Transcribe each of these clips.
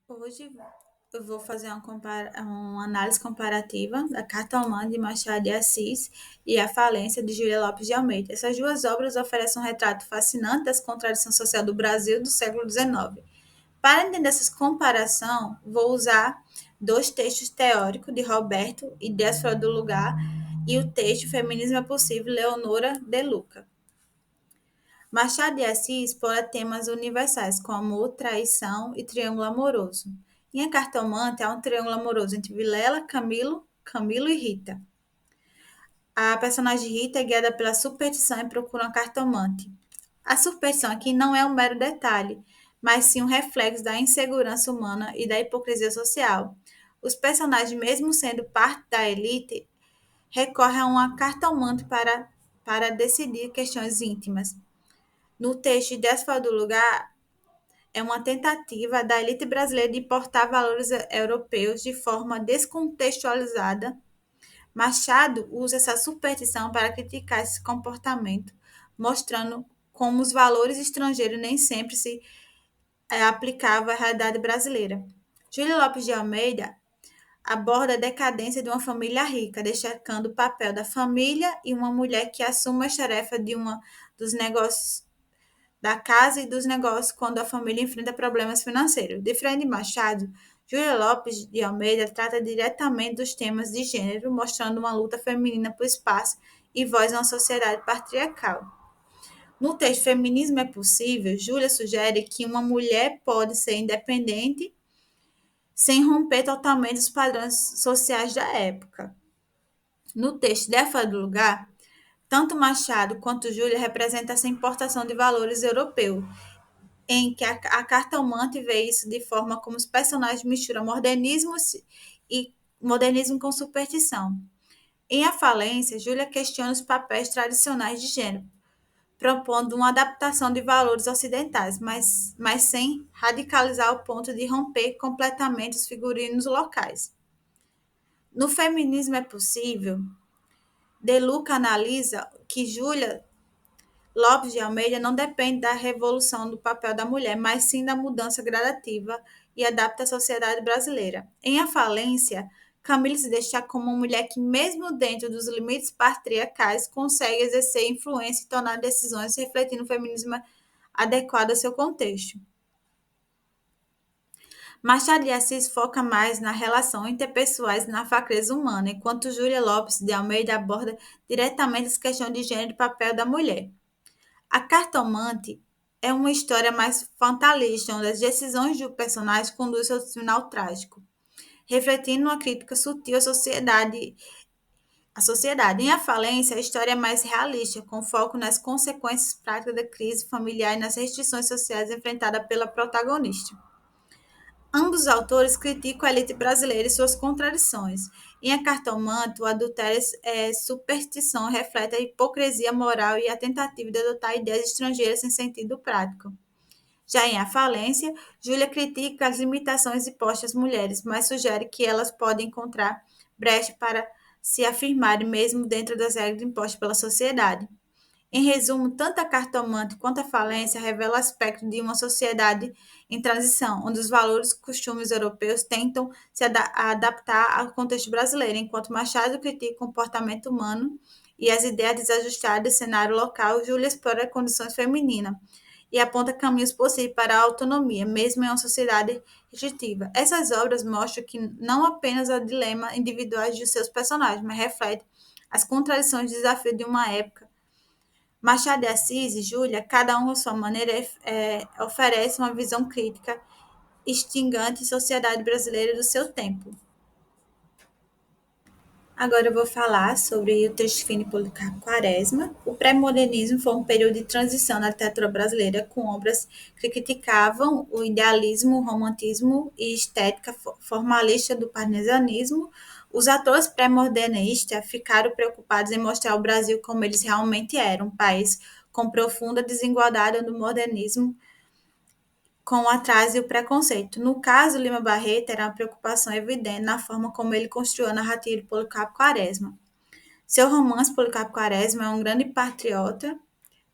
Hoje eu vou fazer uma análise comparativa da Carta Humana de Machado de Assis e A Falência de Júlia Lopes de Almeida. Essas duas obras oferecem um retrato fascinante das contradições sociais do Brasil do século XIX. Para entender essa comparação, vou usar dois textos teóricos de Roberto e Dias Fora do Lugar e o texto Feminismo é Possível, Leonora de Luca. Machado de Assis explora temas universais como amor, traição e triângulo amoroso. Em A Cartomante, há um triângulo amoroso entre Vilela, Camilo e Rita. A personagem Rita é guiada pela superstição e procura uma cartomante. A superstição aqui não é um mero detalhe, mas sim um reflexo da insegurança humana e da hipocrisia social. Os personagens, mesmo sendo parte da elite, recorrem a uma cartomante para decidir questões íntimas. No texto Ideias Fora do Lugar, é uma tentativa da elite brasileira de importar valores europeus de forma descontextualizada. Machado usa essa superstição para criticar esse comportamento, mostrando como os valores estrangeiros nem sempre se aplicavam à realidade brasileira. Júlia Lopes de Almeida aborda a decadência de uma família rica, destacando o papel da família e uma mulher que assume a tarefa de uma dos negócios da casa e dos negócios quando a família enfrenta problemas financeiros. Diferente de Machado, Júlia Lopes de Almeida trata diretamente dos temas de gênero, mostrando uma luta feminina por espaço e voz em uma sociedade patriarcal. No texto Feminismo é Possível, Júlia sugere que uma mulher pode ser independente sem romper totalmente os padrões sociais da época. No texto De Fora do Lugar, tanto Machado quanto Júlia representam essa importação de valores europeus, em que a cartomante vê isso de forma como os personagens misturam modernismo com superstição. Em A Falência, Júlia questiona os papéis tradicionais de gênero, propondo uma adaptação de valores ocidentais, mas sem radicalizar ao ponto de romper completamente os figurinos locais. No Feminismo é Possível, De Luca analisa que Júlia Lopes de Almeida não depende da revolução do papel da mulher, mas sim da mudança gradativa e adapta à sociedade brasileira. Em A Falência, Camille se destaca como uma mulher que, mesmo dentro dos limites patriarcais, consegue exercer influência e tomar decisões refletindo o feminismo adequado ao seu contexto. Machado de Assis foca mais na relação interpessoais e na fraqueza humana, enquanto Júlia Lopes de Almeida aborda diretamente as questões de gênero e papel da mulher. A Cartomante é uma história mais fatalista, onde as decisões do personagem conduzem ao final trágico, refletindo uma crítica sutil à sociedade. Em A Falência, a história é mais realista, com foco nas consequências práticas da crise familiar e nas restrições sociais enfrentadas pela protagonista. Ambos os autores criticam a elite brasileira e suas contradições. Em A Cartomante, o adultério é superstição reflete a hipocrisia moral e a tentativa de adotar ideias estrangeiras sem sentido prático. Já em A Falência, Júlia critica as limitações impostas às mulheres, mas sugere que elas podem encontrar brecha para se afirmarem mesmo dentro das regras impostas pela sociedade. Em resumo, tanto a cartomante quanto a falência revelam aspectos de uma sociedade em transição, onde os valores e costumes europeus tentam se adaptar ao contexto brasileiro, enquanto Machado critica o comportamento humano e as ideias desajustadas do cenário local, Júlia explora condições femininas e aponta caminhos possíveis para a autonomia, mesmo em uma sociedade restritiva. Essas obras mostram que não apenas o dilema individuais de seus personagens, mas refletem as contradições e desafios de uma época. Machado de Assis e Júlia, cada um à sua maneira, oferece uma visão crítica, instigante à sociedade brasileira do seu tempo. Agora eu vou falar sobre o texto fino Policarpo Quaresma. O pré-modernismo foi um período de transição na literatura brasileira, com obras que criticavam o idealismo, o romantismo e estética formalista do parnasianismo. Os autores pré-modernistas ficaram preocupados em mostrar o Brasil como eles realmente eram, um país com profunda desigualdade do modernismo, com o atraso e o preconceito. No caso, Lima Barreto era uma preocupação evidente na forma como ele construiu a narrativa de Policarpo Quaresma. Seu romance, Policarpo Quaresma, é um grande patriota,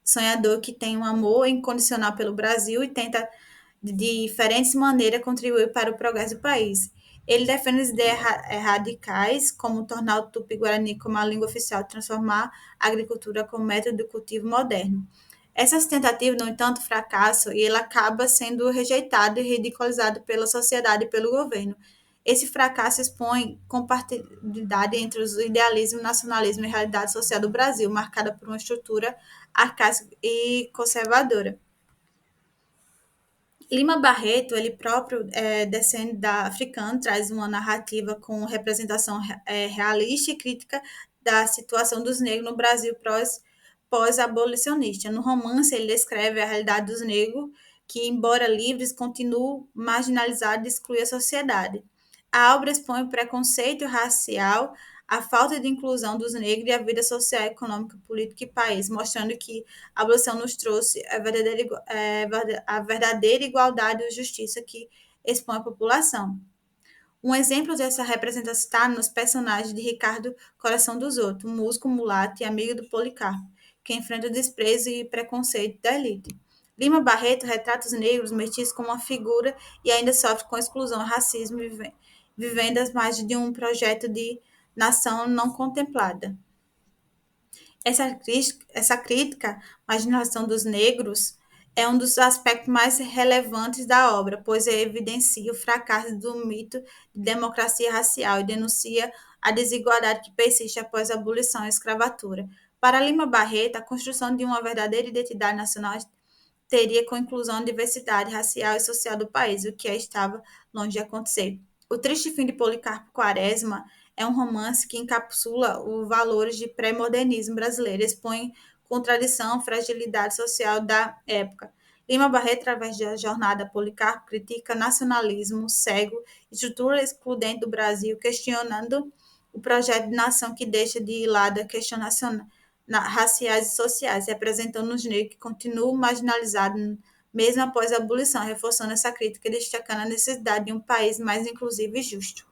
sonhador que tem um amor incondicional pelo Brasil e tenta de diferentes maneiras contribuir para o progresso do país. Ele defende as ideias radicais, como tornar o tupi-guarani como a língua oficial, transformar a agricultura como método de cultivo moderno. Essas tentativas, no entanto, fracassam e ele acaba sendo rejeitado e ridicularizado pela sociedade e pelo governo. Esse fracasso expõe compatibilidade entre o idealismo, nacionalismo e realidade social do Brasil, marcada por uma estrutura arcaica e conservadora. Lima Barreto, ele próprio descende da africana, traz uma narrativa com representação realista e crítica da situação dos negros no Brasil pós-abolicionista. No romance, ele descreve a realidade dos negros, que, embora livres, continuam marginalizados e excluem a sociedade. A obra expõe o preconceito racial, a falta de inclusão dos negros e a vida social, econômica, política e país, mostrando que a abolição nos trouxe a verdadeira igualdade e justiça que expõe a população. Um exemplo dessa representação está nos personagens de Ricardo Coração dos Outros, um músico mulato e amigo do Policarpo, que enfrenta o desprezo e preconceito da elite. Lima Barreto retrata os negros mestiços como uma figura e ainda sofre com exclusão, racismo, vivendo as margens de um projeto de nação não contemplada. Essa crítica à marginalização dos negros é um dos aspectos mais relevantes da obra, pois evidencia o fracasso do mito de democracia racial e denuncia a desigualdade que persiste após a abolição e a escravatura. Para Lima Barreto, a construção de uma verdadeira identidade nacional teria com inclusão a diversidade racial e social do país, o que estava longe de acontecer. O Triste Fim de Policarpo Quaresma é um romance que encapsula os valores de pré-modernismo brasileiro, expõe contradição, fragilidade social da época. Lima Barreto, através da jornada Policarpo, critica nacionalismo cego, estrutura excludente do Brasil, questionando o projeto de nação que deixa de lado a questão nacional, raciais e sociais, representando os negros que continuam marginalizados mesmo após a abolição, reforçando essa crítica e destacando a necessidade de um país mais inclusivo e justo.